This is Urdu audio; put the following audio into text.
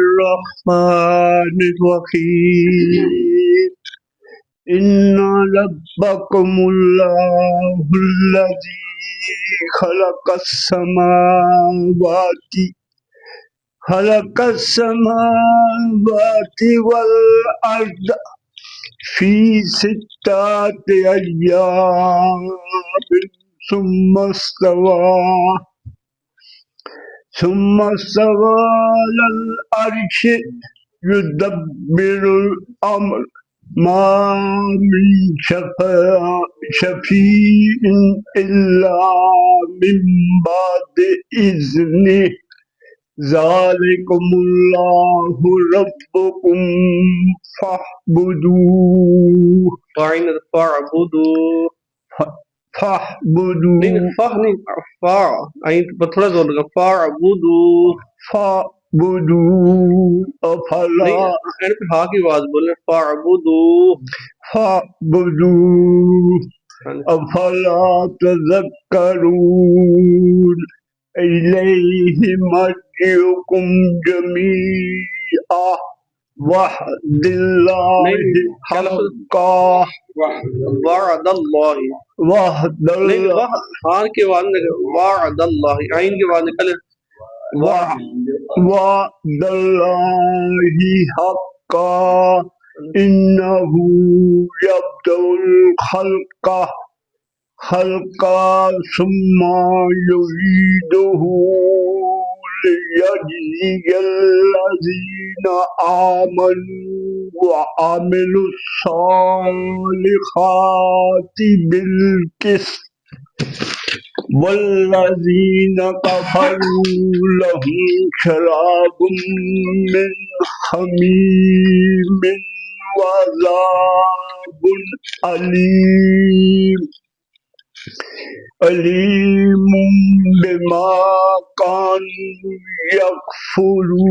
الرحمن الرحيم إن ربكم الله الذي خلق السماوات والأرض في 6 أيام ثم استوى على العرش يدبر الأمر ما من شفيع إلا من بعد إذنه ذلكم الله ربكم فاعبدوه تھوڑا زور لگا فاعبدوه افلا ہاں کی آواز بولے فاعبدوه افلا تذکرون الیہ مرجعکم جمیعا وعد اللہ حقا وعد اللہ وعد اللہ ہاں کے بعد وعد اللہ عین کے بعد نکلے وعد اللہ حقا انہو یبدأ الخلق ثم یعیدہ لیجزی الذین آمنوا وعملوا الصالحات بالقسط والذین کفروا لهم شراب من حمیم وعذاب علیم بما كانوا یکفرون.